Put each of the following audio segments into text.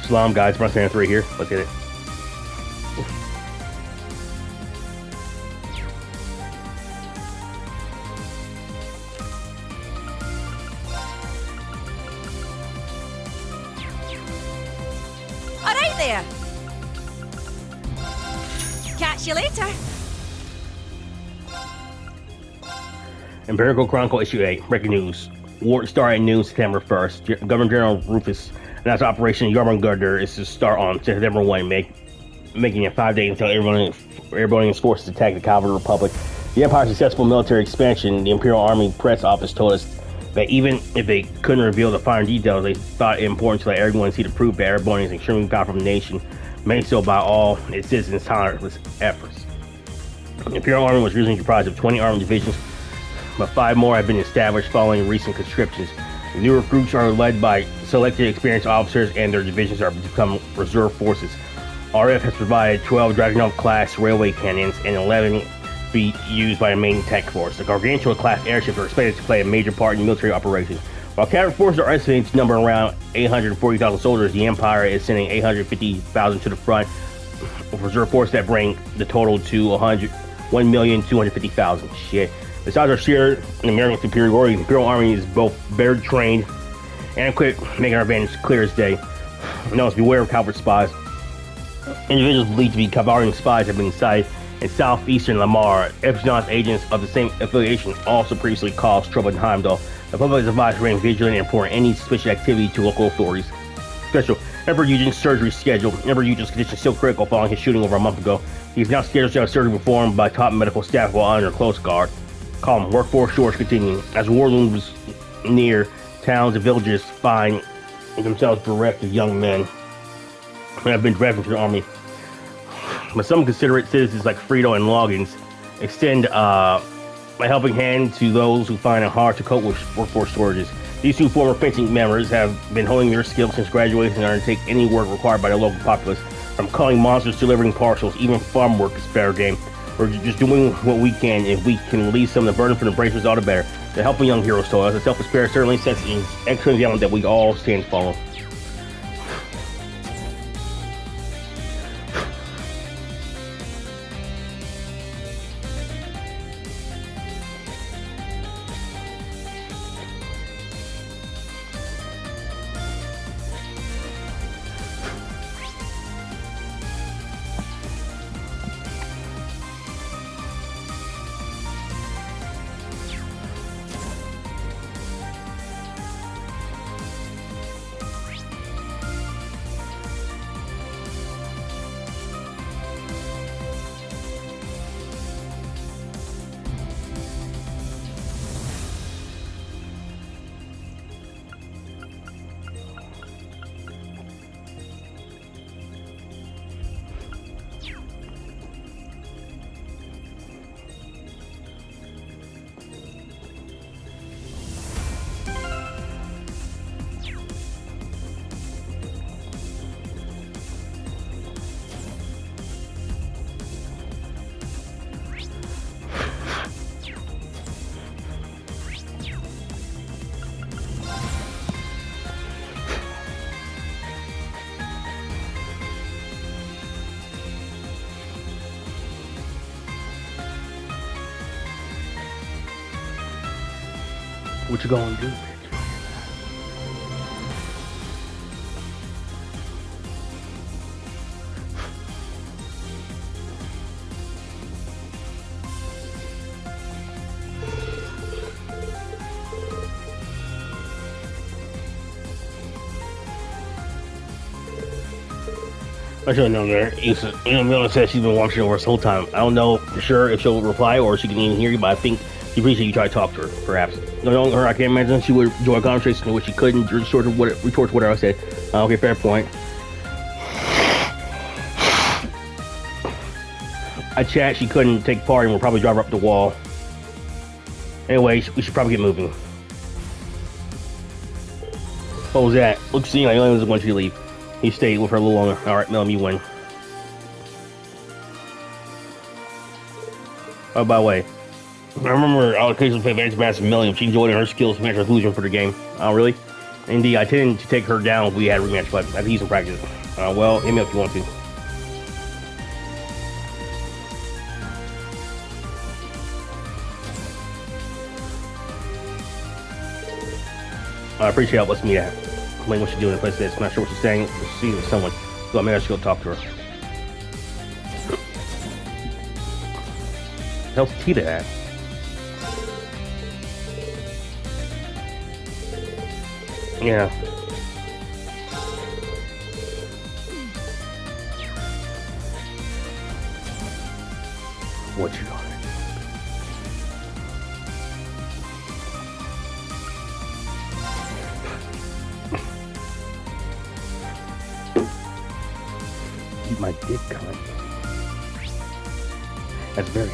Shalom, guys. Brunson 3 here. Let's get it. All right there. Catch you later. Empirical Chronicle Issue 8. Breaking news. War started at noon September 1st. Governor General Rufus announced Operation Yarmungandr is to start on September 1, making it 5 days until everyone in his forces attack the Calvary Republic. The Empire's successful military expansion, the Imperial Army press office told us that even if they couldn't reveal the finer details, they thought it important to let everyone see the proof that Erebonian is extremely powerful nation, made so by all its citizens' tireless efforts. The Imperial Army was originally comprised of 20 armed divisions, but 5 more have been established following recent conscriptions. The new recruits are led by selected experienced officers, and their divisions are become reserve forces. RF has provided 12 Dragunov-class railway cannons and 11 be used by the main tech force. The Gargantua-class airships are expected to play a major part in military operations. While cavalry forces are estimated to number around 840,000 soldiers, the Empire is sending 850,000 to the front, with reserve forces that bring the total to 1,250,000. Shit. Besides our sheer American superiority, the Imperial Army is both better trained and equipped, making our advantage clear as day. Notice, beware of coward spies. Individuals believed to be Calvarian spies have been sighted in southeastern Lamar. Epsilon's agents of the same affiliation also previously caused trouble in Heimdall. The public is advised to remain vigilant and report any suspicious activity to local authorities. Special. Emperor Eugene's surgery schedule. Emperor Eugene's condition is still critical following his shooting over a month ago. He is now scheduled to have surgery performed by top medical staff while under close guard. Calm. Workforce shortage continuing. As war looms near, towns and villages find themselves bereft of young men who have been drafted to the army. But some considerate citizens like Frito and Loggins extend a helping hand to those who find it hard to cope with workforce shortages. These 2 former fencing members have been honing their skills since graduation and undertake any work required by the local populace. From culling monsters to delivering parcels, even farm work is fair game. We're just doing what we can. If we can release some of the burden from the bracers, all the better. The helping young heroes told us a selfless spirit certainly sets an excellent example that we all stand to follow. What you gonna do, bitch? I should have known there. Mila says she's been watching over this whole time. I don't know for sure if she'll reply or she can even hear you, but I think she appreciates you try to talk to her, perhaps. Knowing her, I can't imagine she would enjoy a conversation in which she couldn't retort whatever I said. Okay, fair point. I chat, she couldn't take part and we'll probably drive her up the wall. Anyway, we should probably get moving. What was that? Looks like I only want you to leave. He stayed with her a little longer. Alright, Melanie, you win. Oh, by the way, I remember I'll occasionally play Advanced Massive Million. She enjoyed her skills to match her illusion for the game. Oh, really? Indeed, I intended to take her down if we had a rematch, but I think he's in practice. Well, hit me up if you want to. I appreciate help. Let's meet at. Explain what she's doing in place of this. I'm not sure what she's saying. She's with someone. So maybe I should go talk to her. Hell's Tita at? Yeah. What you got? Eat my dick, cunt. That's very.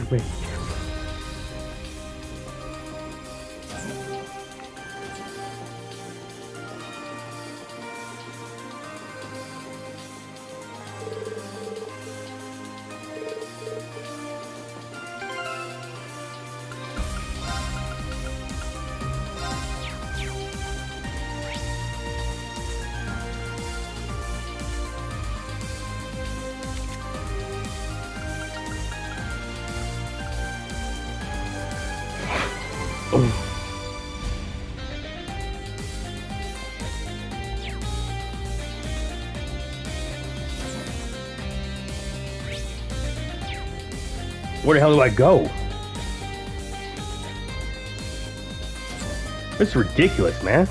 Wait. Where the hell do I go? This is ridiculous, man.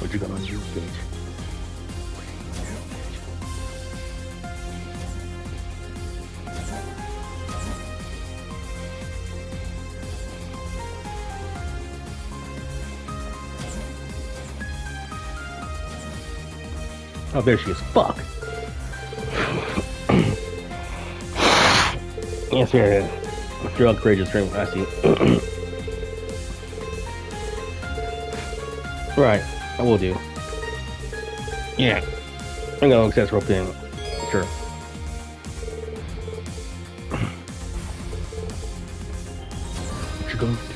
What you gonna do, bitch? Oh, there she is. Fuck. Yes, here it is. Drug courageous drink. I see. Right. I will do. Yeah. I'm gonna access rope in. Sure. What you going to do?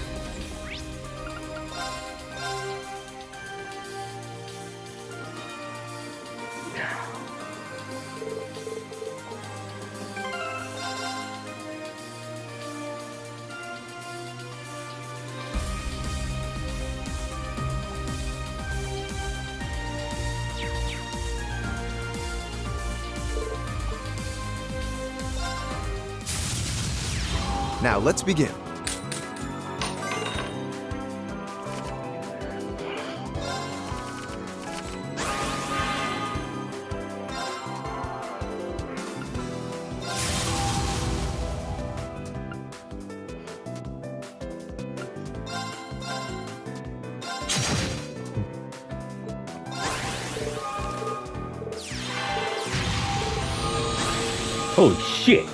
Now let's begin. Holy shit.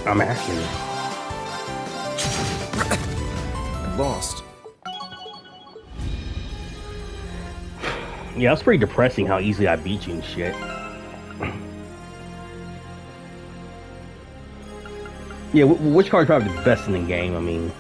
I'm asking you. I lost. Yeah, it's pretty depressing how easily I beat you and shit. Yeah, which card's probably the best in the game? I mean,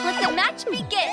Let the match begin.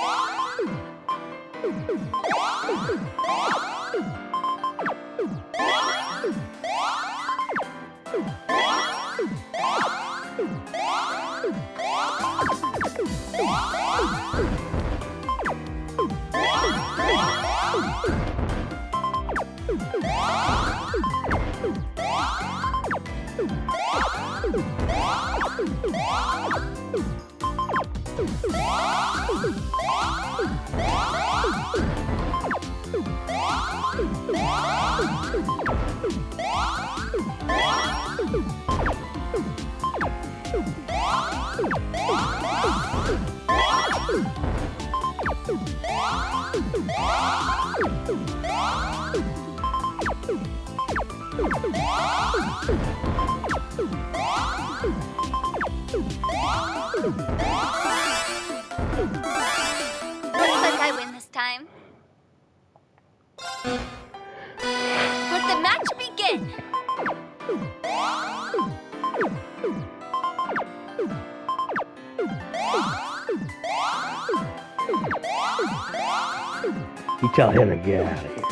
You tell him to get out of here.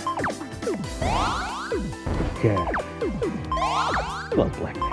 Get out. Look, black man.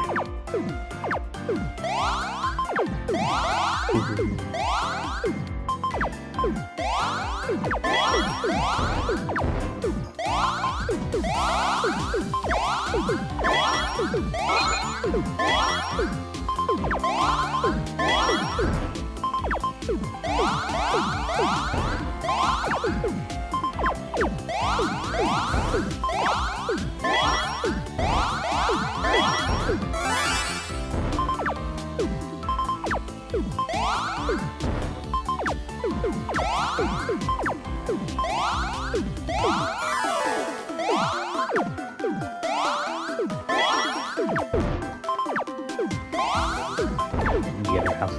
Yeah, house.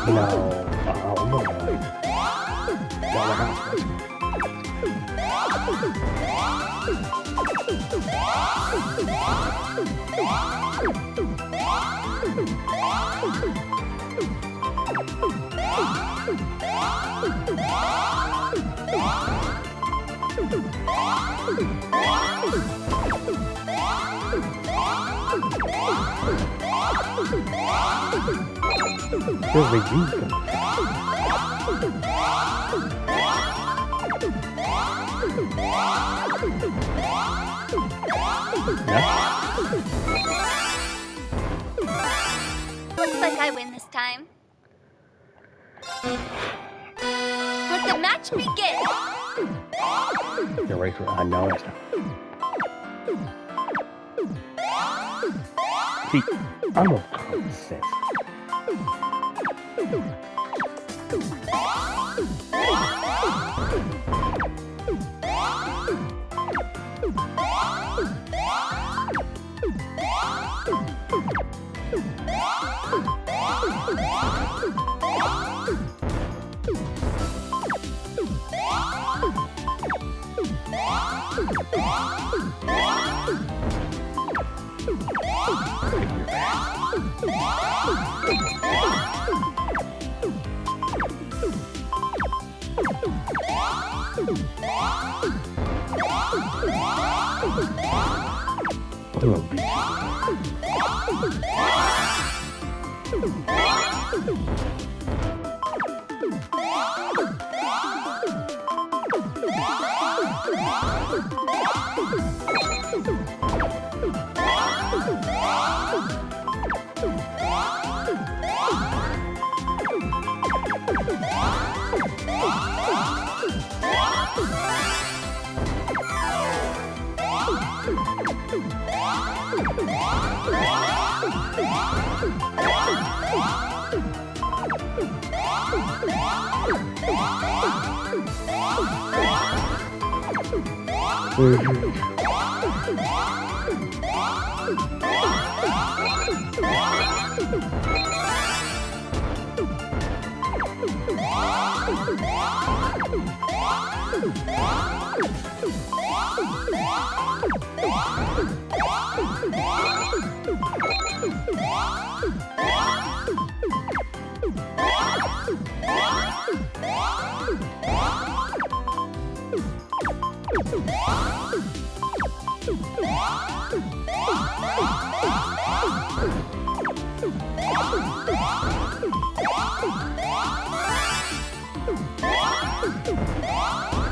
No. Oh, no. No, the house. Where's the juice from? No? Looks like I win this time. Let the match begin. You're right for I know that's not. See, I'm a common sense.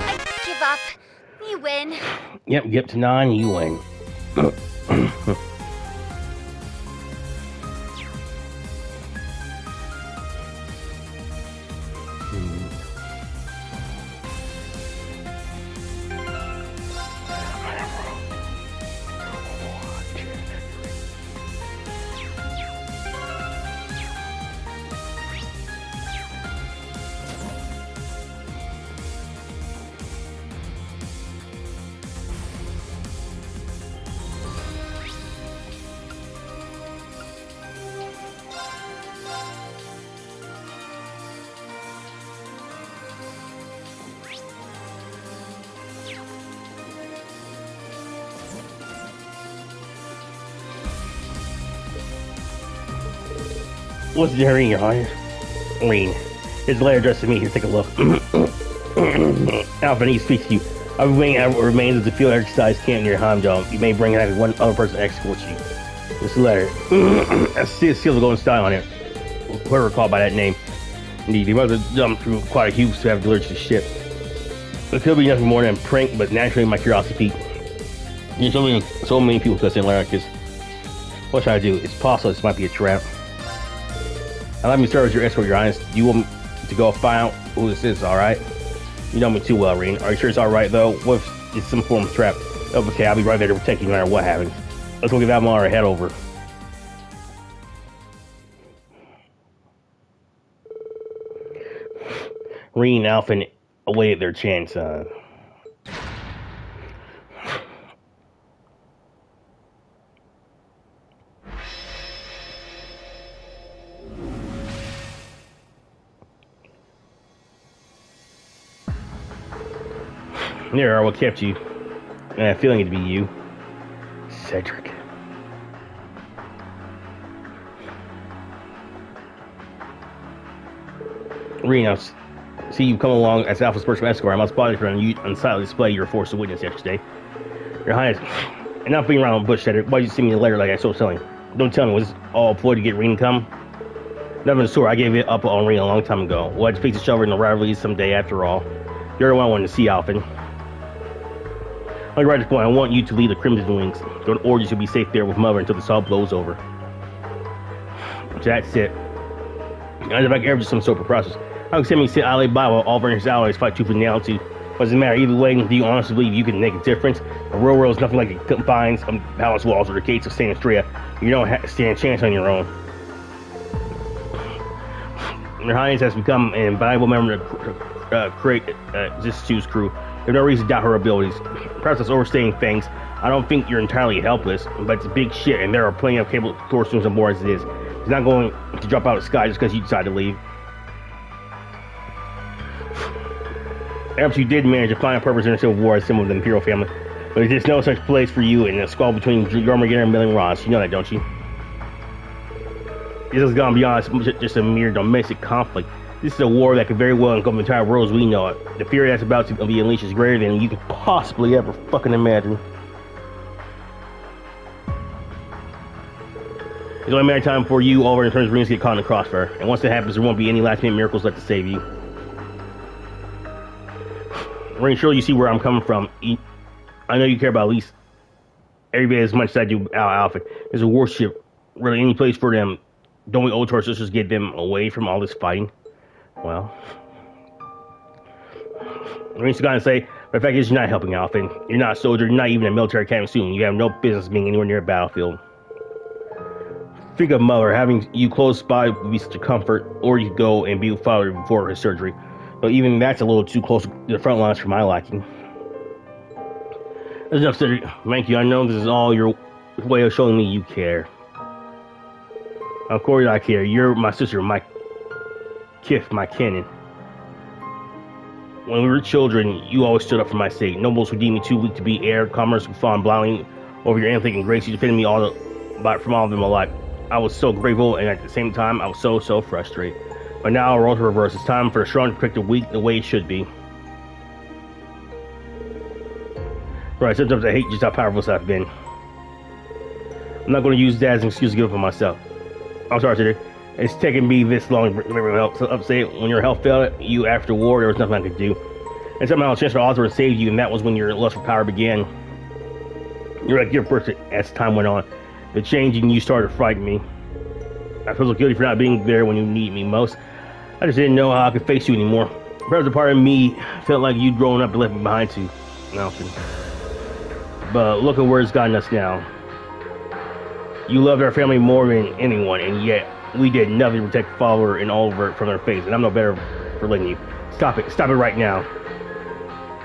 I give up. You win. Yep, get to 9, you win. What's the hurry in your eyes? Rean. His letter addressed to me. Here, take a look. Alpha, I need to speak to you. I've been waiting at what remains of the field exercise camp near Hamdong. You may bring back one other person to escort you. This letter. I see a seal of golden style on it. Whoever called by that name. Indeed, they must have jumped through quite a huge to have delivered to the ship. It could be nothing more than a prank, but naturally my curiosity piqued. There's so many people that send letter like this. What should I do? It's possible this might be a trap. Allow me to serve as your escort, Your Highness. Do you want me to go find out who this is, alright? You know me too well, Rean. Are you sure it's alright, though? What if it's some form of trap? Oh, okay, I'll be right there to protect you no matter what happens. Let's go get that Mara head over. Rean and Alpha awaited their chance. There are what kept you. And I have a feeling it to be you. Cedric. Rean, I see you come along as Alpha's personal escort. I must bother you on you unsightly display your force of witness yesterday. Your Highness, and not being around the bush, Cedric, why did you send me a letter like I was telling? Don't tell me, was this all a ploy to get Rean to come? Nothing of the sort. I gave it up on Rean a long time ago. We'll have to face each other in the rivalry someday after all. You're the one I wanted to see, Alpha. Like right at this point, I want you to lead the Crimson Wings. Go to orders, you'll be safe there with Mother until this all blows over. That's it. And if I can ever do some sort of process, how can send me sit idly by while all of his allies fight tooth and nail to? What does it matter? Either way, do you honestly believe you can make a difference? The real world is nothing like the confines of palace walls or the gates of San Andrea. You don't stand a chance on your own. Your Highness has become an invaluable member to create Zissou's crew. There's no reason to doubt her abilities. Perhaps that's overstating things. I don't think you're entirely helpless, but it's big shit, and there are plenty of capable Thor students on board as it is. He's not going to drop out of the sky just because you decide to leave. Perhaps you did manage to find a purpose in the Civil War as symbol of the Imperial family, but there's just no such place for you in the squabble between Jormungandr and Milling Ross. You know that, don't you? This has gone beyond just a mere domestic conflict. This is a war that could very well engulf the entire world as we know it. The fury that's about to be unleashed is greater than you could possibly ever fucking imagine. It's only a matter of time before you, all of our turns, rings get caught in the crossfire. And once that happens, there won't be any last-minute miracles left to save you. Rean, surely you see where I'm coming from. I know you care about at least every bit as much as I do Alpha. There's a warship, really any place for them. Don't we owe to our sisters to get them away from all this fighting? Well, Rean's gonna say, but the fact is you're not helping Alpha. You're not a soldier, you're not even a military academy student. You have no business being anywhere near a battlefield. Think of Mother, having you close by would be such a comfort, or you could go and be with Father before his surgery. But even that's a little too close to the front lines for my liking. That's enough, Cedric. Thank you. I know this is all your way of showing me you care. Of course I care. You're my sister, my kith, my canon. When we were children, you always stood up for my sake. Nobles who deemed me too weak to be heir, commerce who fawned blindly over your intellect and grace. You defended me from all of them alike. I was so grateful, and at the same time, I was so frustrated. But now, roles are reversed. It's time for the strong to protect the weak the way it should be. Right, sometimes I hate just how powerless I've been. I'm not going to use that as an excuse to give up on myself. I'm sorry, Cedric. It's taken me this long to bring myself up. Say when your health failed you after the war, there was nothing I could do. And somehow Chancellor Oswald saved you, and that was when your lust for power began. You're like your person as time went on. The change in you started to frighten me. I feel so guilty for not being there when you need me most. I just didn't know how I could face you anymore. Perhaps a part of me felt like you'd grown up and left me behind too. Nothing. But look at where it's gotten us now. You loved our family more than anyone, and yet we did nothing to protect Father and Oliver from their face, and I'm no better for letting you. Stop it right now.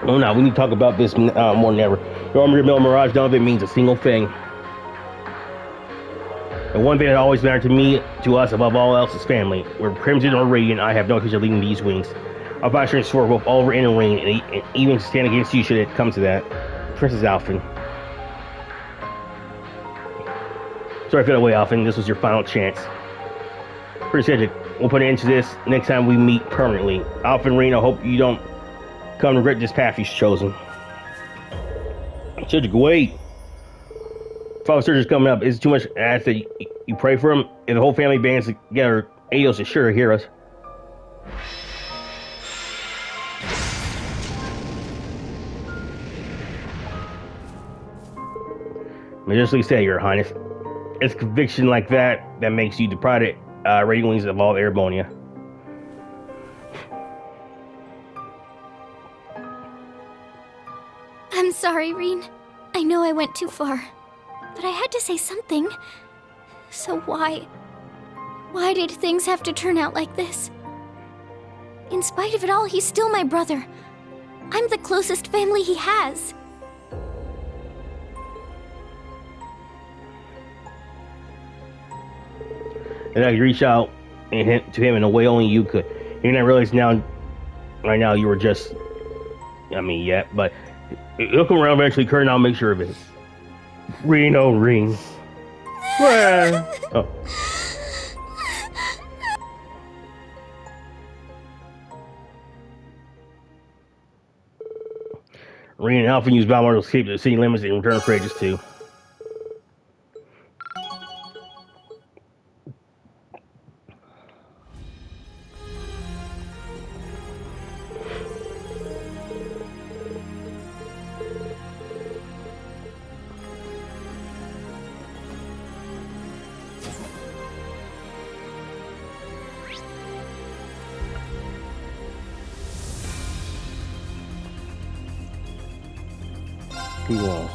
Oh no, we need to talk about this more than ever. Your armor, mill, mirage, none of it means a single thing. The one thing that always mattered to us above all else is family. We're Crimson or Radiant, I have no intention of leading these wings. I'll buy sure and swear both Oliver and Rean, and even stand against you should it come to that. Princess Alphen. Sorry I feel that way, Alphen. This was your final chance. Pretty Cedric, we'll put an end to this next time we meet permanently. Alphen, Rean, I hope you don't come to regret this path he's chosen. Should you wait? Father Surgeon's coming up. Is it too much to ask that you pray for him? If the whole family bands together, Aos is sure to hear us. Majestically say, Your Highness. It's conviction like that that makes you the pride radiant wings of all Erebonia. I'm sorry, Rean. I know I went too far. But I had to say something. So why? Why did things have to turn out like this? In spite of it all, he's still my brother. I'm the closest family he has. And I could reach out and to him in a way only you could. And I realize now, right now, you were just, but it'll come around eventually, Kurt, and I'll make sure of it. Rean, oh, Rean. Oh. Rean and Alpha use Balmar to escape the city limits and return for ages too. Cool.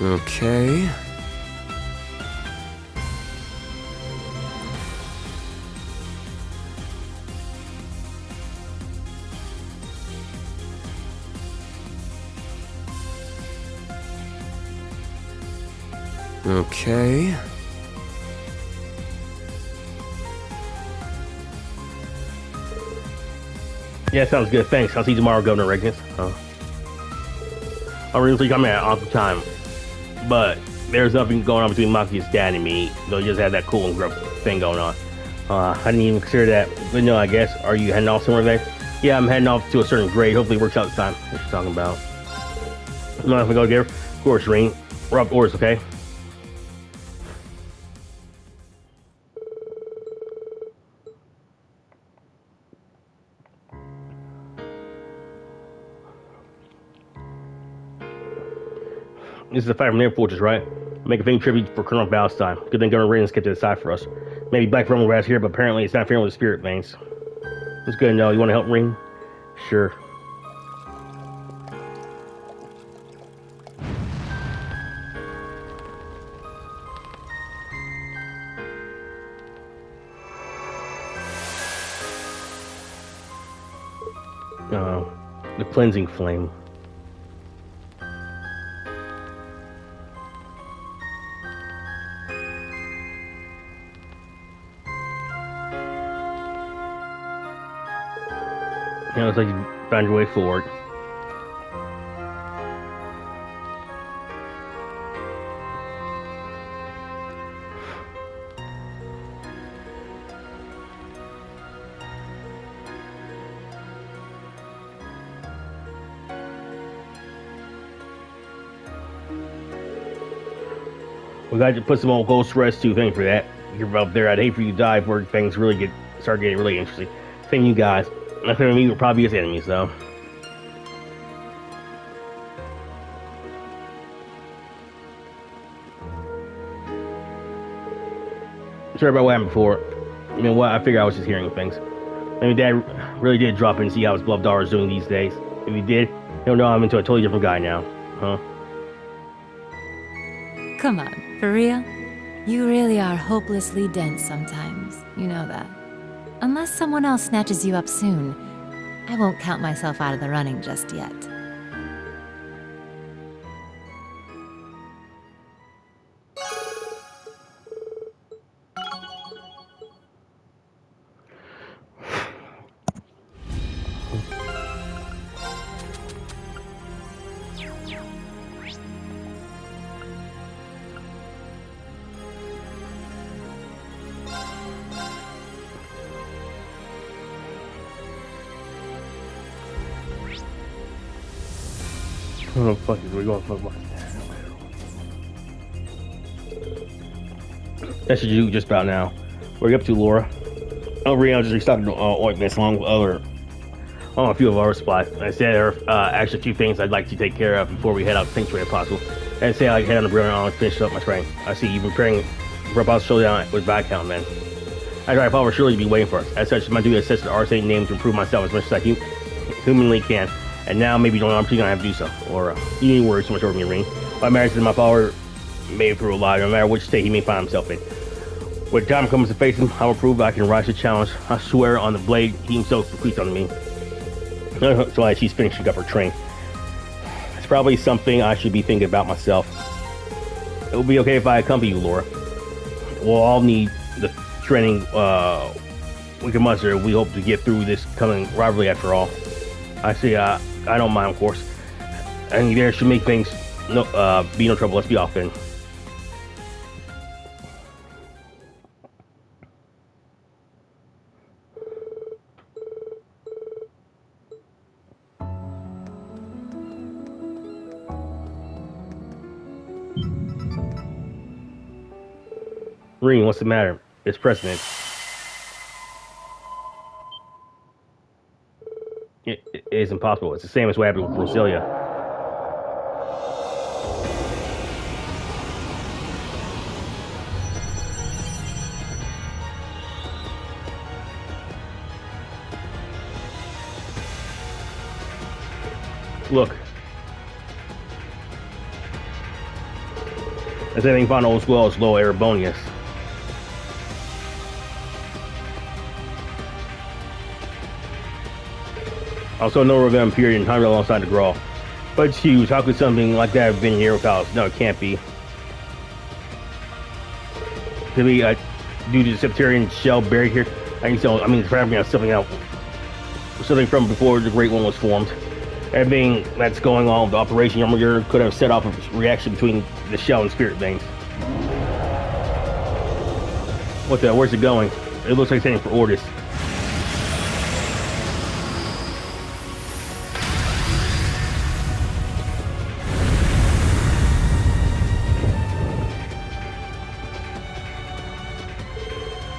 Okay. Okay. Yeah, sounds good. Thanks. I'll see you tomorrow, Governor Regnus. I'll really come in at awkward time. But there's nothing going on between Maki's dad and me. They'll just have that cool and gruff thing going on. I didn't even consider that. But no, I guess. Are you heading off somewhere today? Yeah, I'm heading off to a certain grade. Hopefully it works out this time. What you talking about? You mind if we go together? Of course, Rean. We're up orders, okay? This is a fight from Air Fortress, right? Make a faint tribute for Colonel Balstein. Good thing Governor Reagan's kept it aside for us. Maybe Black Roman grass here, but apparently it's not interfering with the spirit veins. It's good to know. You want to help, Rean? Sure. The cleansing flame. Yeah, looks like you found your way forward. We got to put some old ghost rest too. Thank you for that. You're up there. I'd hate for you to die before things really start getting really interesting. Same you guys. My family were probably his enemies, though. Sorry about what happened before. You know what? I figured I was just hearing things. Maybe Dad really did drop in and see how his beloved daughter is doing these days. If he did, he'll know I'm into a totally different guy now. Huh? Come on, for real? You really are hopelessly dense sometimes. You know that. Unless someone else snatches you up soon, I won't count myself out of the running just yet. Where the fuck is we going? Fuck my. That should do just about now. Where are you up to, Laura? Oh, Rean just restocking ointments along with a few of our supplies. I said there are actually a few things I'd like to take care of before we head out to Sanctuary if possible. And say I head on the brilliant island and finish up my training. I see you've been preparing for a possible showdown with Viscount, man. I try to follow surely to be waiting for us. As such, my duty is to assist the RSA name to improve myself as much as I humanly can. And now maybe you don't know I'm gonna have to do so. Or you need to worry so much over me, Rean. My marriage to my follower may prove a lie, no matter which state he may find himself in. When time comes to face him, I will prove I can rise to the challenge. I swear on the blade he himself bequeathed on me. So as she's finishing up her train. It's probably something I should be thinking about myself. It will be okay if I accompany you, Laura. We'll all need the training we can muster if we hope to get through this coming rivalry after all. I see, I don't mind, of course. And there should make things be no trouble. Let's be off then. Rean, what's the matter? It's precedent. It is impossible. It's the same as what happened with Roselia. Look. As anything found old school is low Erebonius. Also, no revenge period in time alongside the Grawl. But it's huge. How could something like that have been here without us? No, it can't be. Could be due to the Septarian shell buried here. I mean, it's probably something from before the Great One was formed. Everything that's going on with the Operation Yarmulke could have set off a reaction between the shell and spirit veins. What the? Where's it going? It looks like it's heading for Ordis.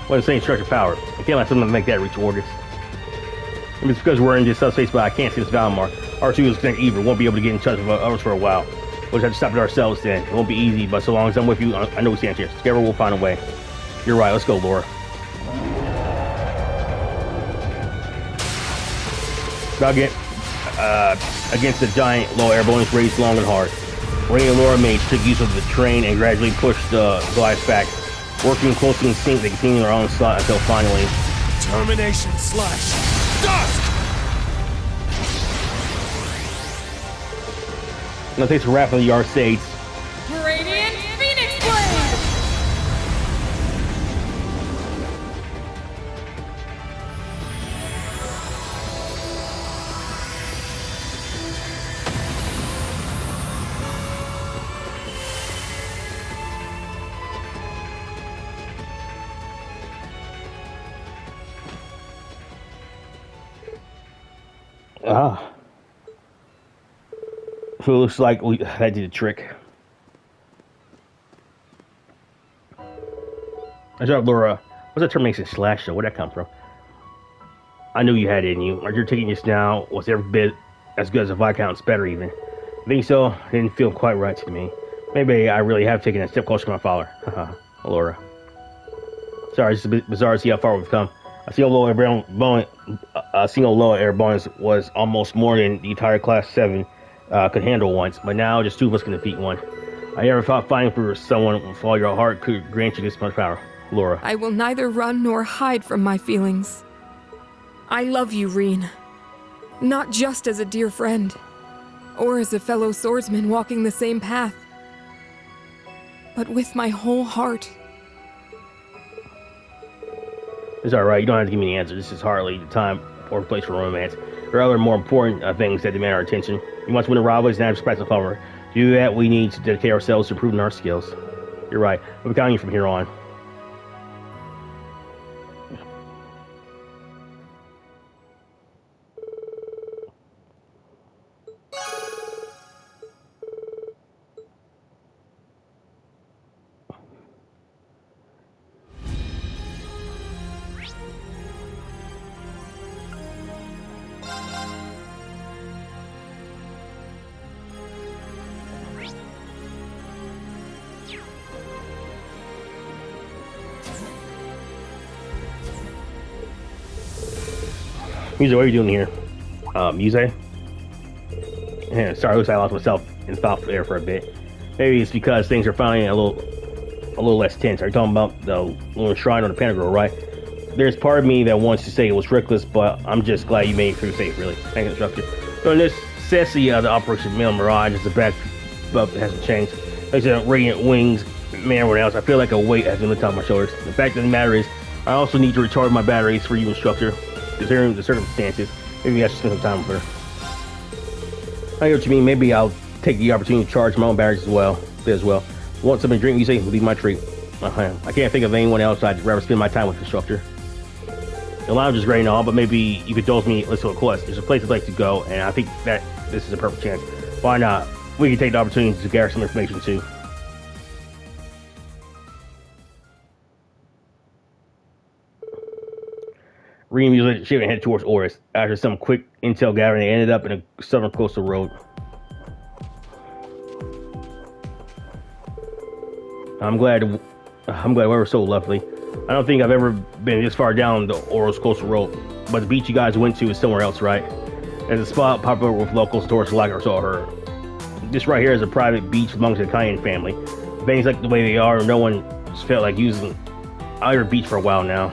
What is saying structure power? I can't let something make that reach Ordis. It's because we're in this subspace, but I can't see this value mark. R2 is connected either. Won't be able to get in touch with others for a while. We'll just have to stop it ourselves then. It won't be easy, but so long as I'm with you, I know we stand a chance. Together we'll find a way. You're right. Let's go, Laura. Against the giant low airborne raised long and hard. Rean and Laura made took use of the train and gradually pushed the Goliath back. Working closely in sync, they continue their own slot until finally... Termination / Dusk! Now thanks for rapidly our states. Radiant Phoenix Blade! So it looks like that did a trick. I thought, Laura, what's that termination / though? Where'd that come from? I knew you had it in you. You're taking this now was every bit as good as a Viscount's, better even. I think so. It didn't feel quite right to me. Maybe I really have taken a step closer to my father. Haha, Laura. Sorry, it's a bit bizarre to see how far we've come. A single low air bonus was almost more than the entire Class 7 could handle once, but now just two of us can defeat one. I never thought fighting for someone with all your heart could grant you this much power. Laura. I will neither run nor hide from my feelings. I love you, Rean. Not just as a dear friend, or as a fellow swordsman walking the same path, but with my whole heart. It's alright, you don't have to give me the answer. This is hardly the time or place for romance. There are other more important things that demand our attention. We must win the rivalries and have respect to power. To do that, we need to dedicate ourselves to improving our skills. You're right. We'll be counting you from here on. Muse, what are you doing here? Muse? Yeah, sorry, looks like I lost myself in thought there for a bit. Maybe it's because things are finally a little less tense. Are you talking about the little shrine on the Pentagram, right? There's part of me that wants to say it was reckless, but I'm just glad you made it through safe, really. Thank you, instructor. So in this sassy the Operation Mill Mirage is the back up hasn't changed. Like I said, radiant wings, man, everyone else. I feel like a weight has been lifted off my shoulders. The fact of the matter is, I also need to recharge my batteries for you, instructor. Considering the circumstances, maybe I should spend some time with her. I know what you mean. Maybe I'll take the opportunity to charge my own batteries as well. Want something to drink? You say, will be my treat. I can't think of anyone else I'd rather spend my time with, instructor. The lounge is great and all, but maybe you could indulge me. Let's do a quest. There's a place I'd like to go, and I think that this is a perfect chance. Why not? We can take the opportunity to gather some information too. Rean used ship and head towards Oris. After some quick intel gathering, they ended up in a southern coastal road. I'm glad we were so lovely. I don't think I've ever been this far down the Oros coastal road, but the beach you guys went to is somewhere else, right? There's a spot popular with locals, tourists like I saw her. This right here is a private beach amongst the Cayenne family. Things like the way they are, no one's felt like using either beach for a while now.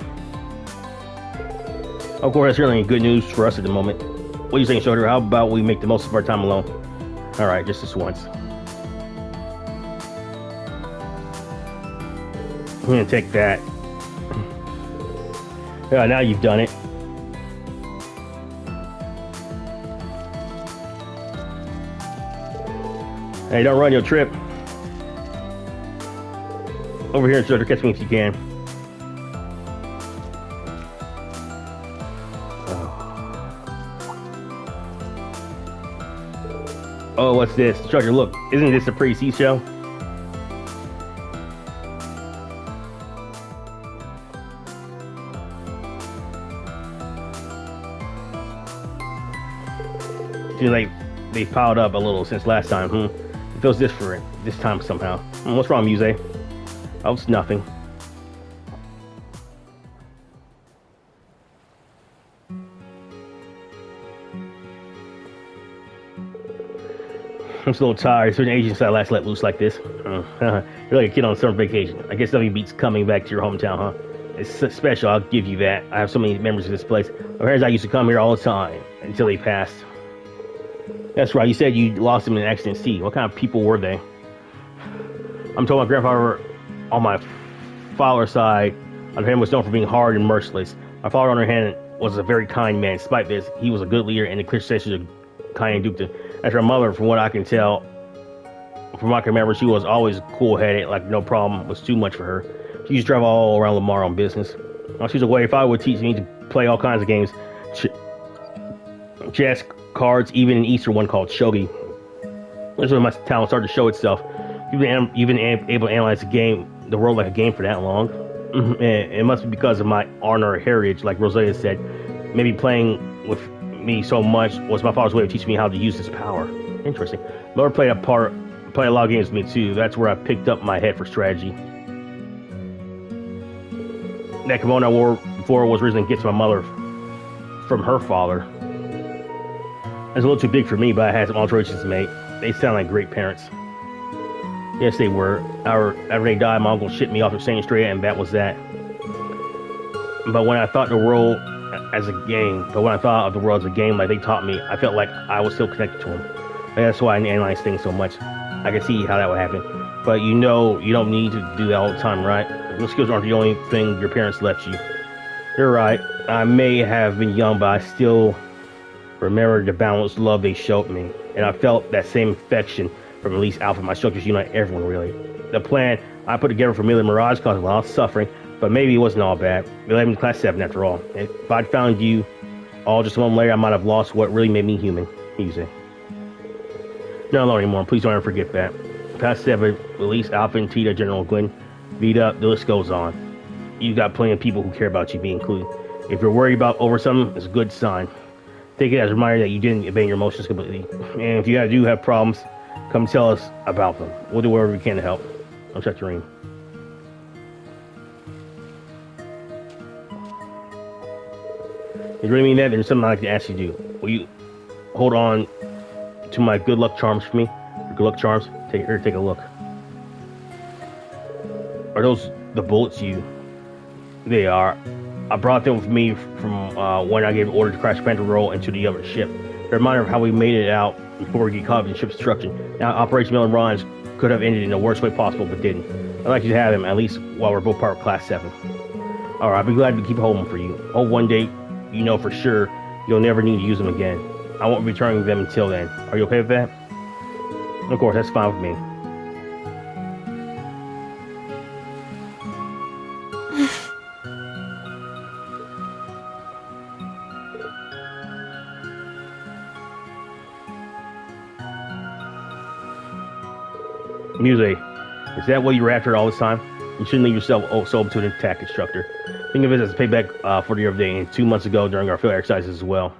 Of course, that's certainly good news for us at the moment. What are you saying, Shoulder? How about we make the most of our time alone? Alright, just this once. I'm gonna take that. Yeah, now you've done it. Hey, don't run your trip. Over here, Shoulder, catch me if you can. Oh, what's this? Shoulder, look, isn't this a pretty seashell? Seems like they piled up a little since last time. It feels different this time somehow. What's wrong, Muse? Oh, it's nothing. I'm still tired. Certain agents I last let loose like this. You're like a kid on summer vacation. I guess nothing beats coming back to your hometown, huh? It's special, I'll give you that. I have so many memories of this place. My parents I used to come here all the time until they passed. That's right, you said you lost them in an accident at sea. What kind of people were they? I'm told my grandfather on my father's side on him was known for being hard and merciless. My father on the other hand was a very kind man. Despite this, he was a good leader and the clear sessions of Cayenne Duke. As her mother, from what I can tell, from what I can remember, she was always cool-headed, like no problem was too much for her. She used to travel all around Lamar on business. While she was away, father would teach me to play all kinds of games. Chess, cards, even an Easter one called Shogi. This is when my talent started to show itself. You've been able to analyze the world like a game for that long. It must be because of my honor or heritage, like Rosalia said. Maybe playing with me so much was my father's way of teaching me how to use this power. Interesting. Mother played a lot of games with me too. That's where I picked up my head for strategy. That kimono I wore before was originally a gift to my mother from her father. It's a little too big for me, but I had some alterations made. They sound like great parents. Yes, they were. After they died, my uncle shipped me off to St. Estrella, and that was that. But when I thought of the world as a game, like they taught me, I felt like I was still connected to them. And that's why I analyze things so much. I can see how that would happen. But you don't need to do that all the time, right? Those skills aren't the only thing your parents left you. You're right. I may have been young, but I still remember the boundless love they showed me. And I felt that same affection from at least Alpha. My structures unite everyone, really. The plan I put together for Millie Mirage caused a lot of suffering, but maybe it wasn't all bad. We left in class 7 after all. If I'd found you all just a moment later, I might have lost what really made me human. Easy. Not alone anymore. Please don't ever forget that. Class 7, release Alpha and Tita, General Glenn, Vita, the list goes on. You got plenty of people who care about you, me included. If you're worried about over something, it's a good sign. Take it as a reminder that you didn't abandon your emotions completely. And if you do have problems, come tell us about them. We'll do whatever we can to help. I'll check your ring. you really mean that? There's something I'd like to ask you to do. Will you hold on to my good luck charms for me? Your good luck charms? Take a look. Are those the bullets you... They are. I brought them with me from when I gave order to crash Panther Roll into the other ship. They're a reminder of how we made it out before we get caught in ship's destruction. Now, Operation Melon Ron's could have ended in the worst way possible, but didn't. I'd like you to have them, at least while we're both part of Class 7. Alright, I'll be glad to keep holding them for you. Oh, one day, you know for sure, you'll never need to use them again. I won't be returning them until then. Are you okay with that? Of course, that's fine with me. Muse, is that what you were after all this time? You shouldn't leave yourself sold to an attack instructor. Think of it as a payback for the other day and 2 months ago during our field exercises as well.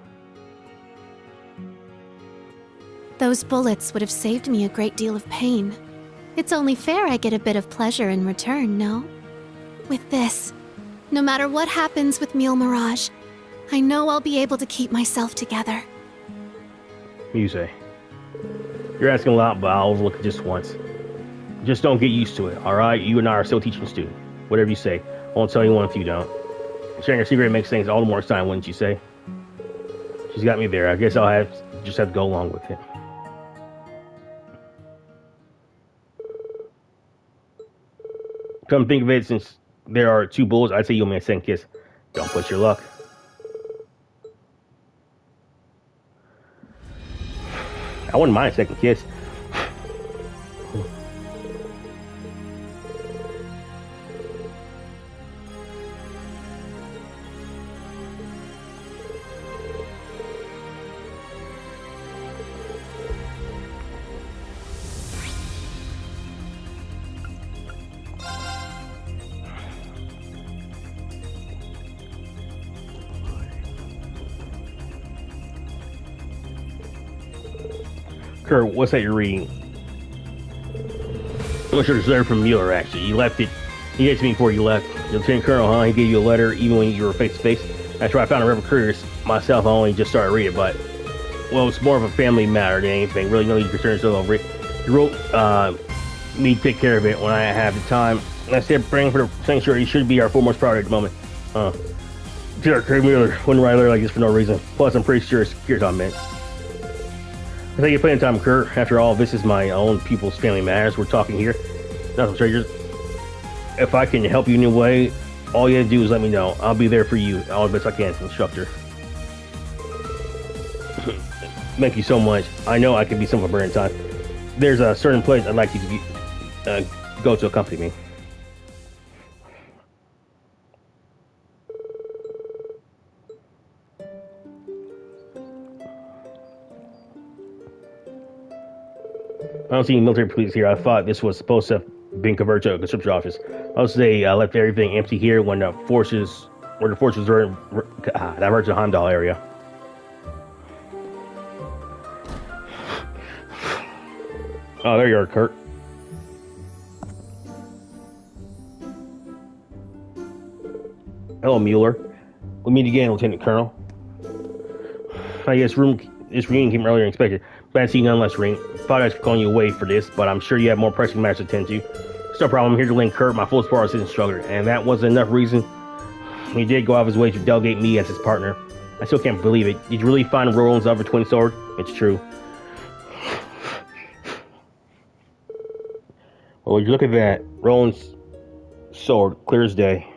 Those bullets would have saved me a great deal of pain. It's only fair I get a bit of pleasure in return, no? With this, no matter what happens with Mule Mirage, I know I'll be able to keep myself together. Muse, you're asking a lot, but I'll overlook it just once. Just don't get used to it, alright? You and I are still teaching students. Whatever you say. I won't tell anyone if you don't. Sharing your secret makes things all the more exciting, wouldn't you say? She's got me there. I guess I'll just have to go along with it. Come think of it, since there are 2 bullets, I'd say you owe me a second kiss. Don't push your luck. I wouldn't mind a second kiss. Kurt, what's that you're reading? I'm sure it's a letter from Mueller, actually. He left it. He gave it to me before you left. Lieutenant Colonel, huh? He gave you a letter even when you were face to face. That's where I found a Reverend curious. Myself, I only just started reading it, but well, it's more of a family matter than anything. Really, no need to concern yourself over it. He wrote me to take care of it when I have the time. And I said, praying for the sanctuary should be our foremost priority at the moment. Lieutenant Colonel Mueller wouldn't write a letter like this for no reason. Plus, I'm pretty sure it's secure on meant. I think you're playing time, Kurt. After all, this is my own people's family matters. We're talking here. Not some strangers. If I can help you in any way, all you have to do is let me know. I'll be there for you all the best I can, instructor. Thank you so much. I know I can be some of a burden time. There's a certain place I'd like you to go to accompany me. I don't see any military police here. I thought this was supposed to have been converted to a conscription office. I was they left everything empty here when the forces were diverted to the Heimdall area. Oh, there you are, Kurt. Hello, Mueller. We'll meet again, Lieutenant Colonel. I guess this reunion came earlier than expected. Glad to see you nonetheless, Rean. Apologize for calling you away for this, but I'm sure you have more pressing matters to attend to. It's no problem. I'm here to lend Kurt my full support as his instructor, and that wasn't enough reason. He did go out of his way to delegate me as his partner. I still can't believe it. Did you really find Roland's other twin sword? It's true. Well, would you look at that? Roland's sword, clear as day.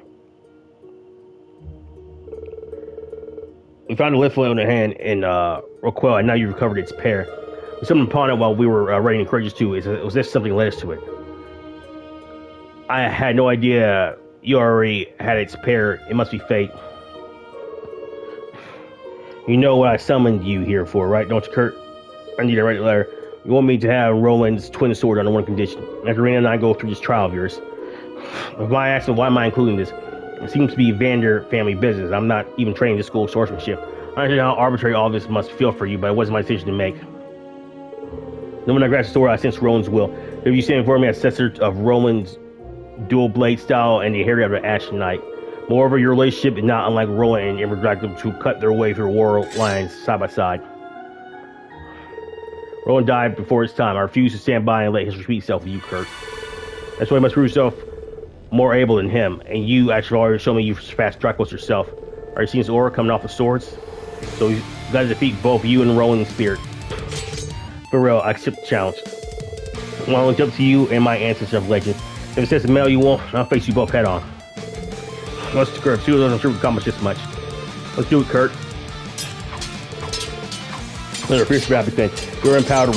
We found a leaflet in the hand in Roquel, and now you recovered its pair. We stumbled upon it while we were writing encourages to it. Was this something led us to it? I had no idea you already had its pair. It must be fate. You know what I summoned you here for, right? Don't you, Kurt? I need to write a letter. You want me to have Roland's twin sword under one condition. After Rean and I go through this trial of yours. If I ask him, why am I including this? It seems to be Vander family business. I'm not even trained in school swordsmanship. I understand how arbitrary all this must feel for you, but it wasn't my decision to make. Then when I grasped the sword, I sensed Roland's will. If you stand before me as successor of Roland's dual blade style and the inheritor of the Ashen Knight, Moreover, your relationship is not unlike Roland and Intergalactic to cut their way through war lines side by side. Roland died before his time. I refuse to stand by and let history repeat itself with you, Kurt. That's why you must prove yourself more able than him. And you actually already showed me you fast Dracos yourself. Are you seeing this aura coming off the swords? So you gotta defeat both you and Roland in spirit. For real, I accept the challenge. I want to look up to you and my ancestor of legend. If it says the metal you won't, I'll face you both head on. Let's Kurt. See what I'm sure we accomplish this much. Let's do it, Kurt. Another fierce rapid thing. You're empowered by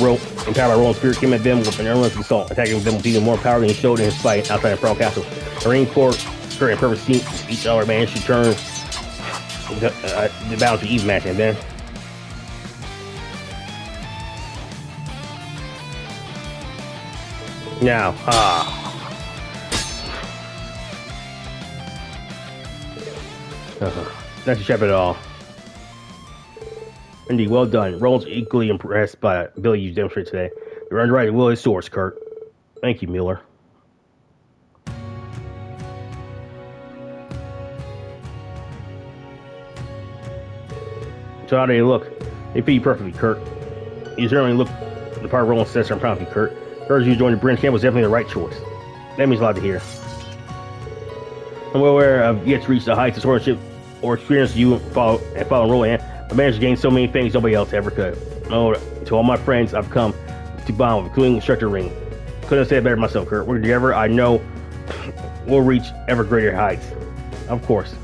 Roland's spirit came at them with an enormous assault, attacking them with even more power than he showed in his fight outside of Pearl Castle. Rean Schwarzer and Purpose team each other managed to turn the battle to even match, and then now, not to shep at all. Indeed, well done. Roland's equally impressed by the ability you demonstrated today. You're underwriting will his source, Kurt. Thank you, Mueller. So how do they look? They fit you perfectly, Kurt. You certainly look the part of Roland's sister. I'm proud of you, Kurt. Urging you to join the British camp was definitely the right choice. That means a lot to hear. I'm well aware of yet to reach the heights of swordmanship or experience you following Roland. I managed to gain so many things nobody else ever could. Oh, to all my friends I've come to bond with, including Instructor Ring. Couldn't have said it better myself, Kurt. We're together, I know we'll reach ever greater heights. Of course.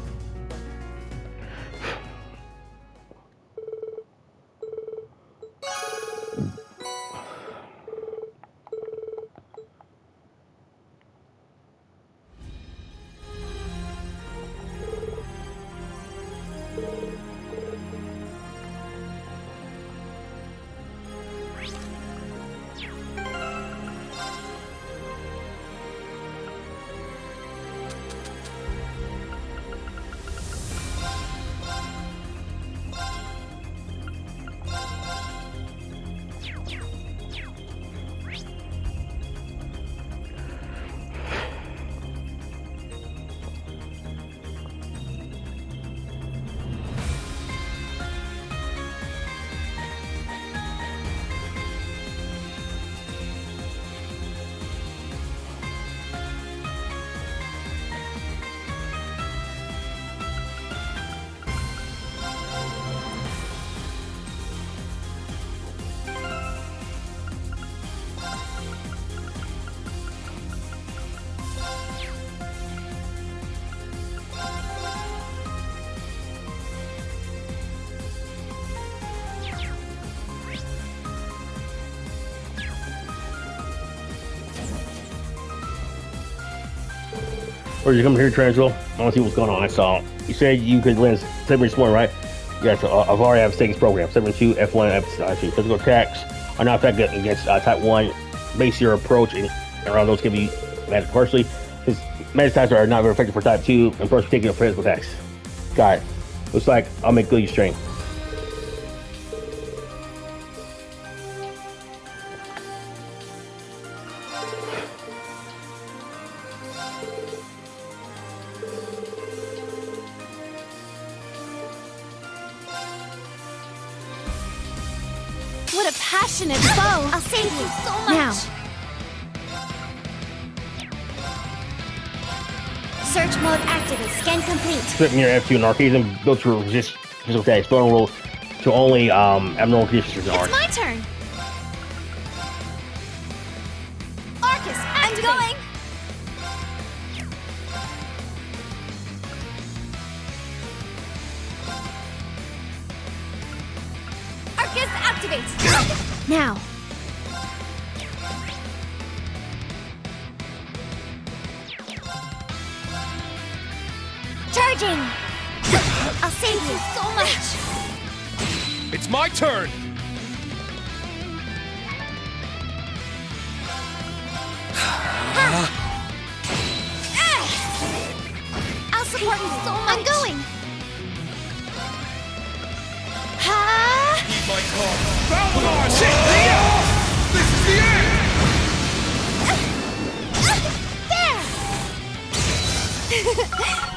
Or you come here, Transville? I want to see what's going on. That's all. You said you could win 7 this morning, right? Yeah, so I've already have a stakes program. 7-2, F1, F2. Physical attacks are not effective against Type 1. Base your approach and around those can be managed partially. His magic attacks are not very effective for Type 2 and first taking physical attacks. Got it. Looks like I'll make good use of strength. What a passionate foe! I'll save you so much! Now! Search mode activated. Scan complete. Slipping your F2 and Arcadism built to resist physical attacks. Don't roll to only abnormal conditions for It's my turn! Arcus, I'm going! Arcus, activate! Now! Charging! I'll save you so much! It's my turn! I'll support you so much! I'm going! Heed my call! Balthazar! Shit! This is the end! There!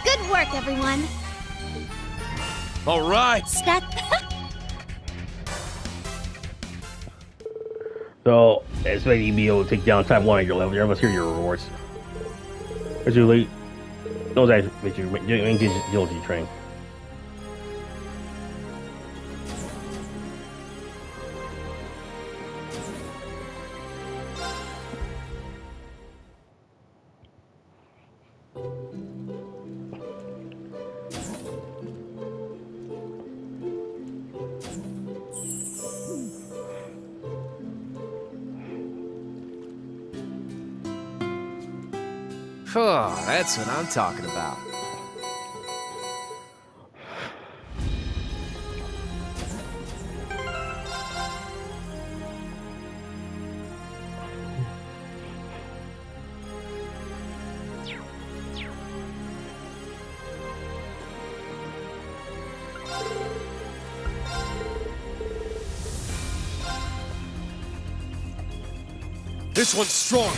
Good work, everyone! everyone. All right. Step. So, expect you to be able to take down type 1 at your level. Everyone's here your rewards. As you lead, those guys with you agility training. Oh, that's what I'm talking about. This one's strong.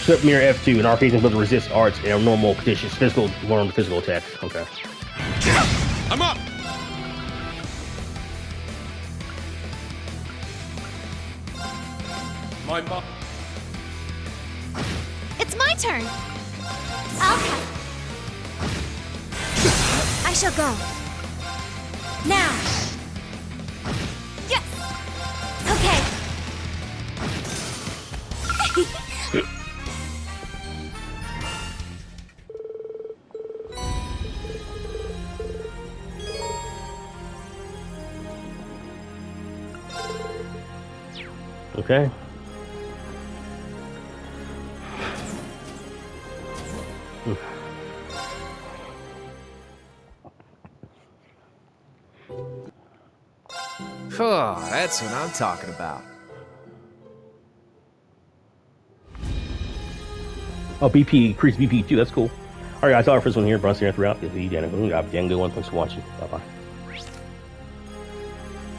Slip mirror F2 and arcades able to resist arts and normal conditions, normal physical attacks. Okay. I'm up. My mom. It's my turn. Okay. I shall go. Now. Yes. Okay. Okay. Oh, that's what I'm talking about. Oh, BP, increased BP too. That's cool. All right, guys, all our first one here. Bronze here throughout. This is Django. Thanks for watching. Bye bye.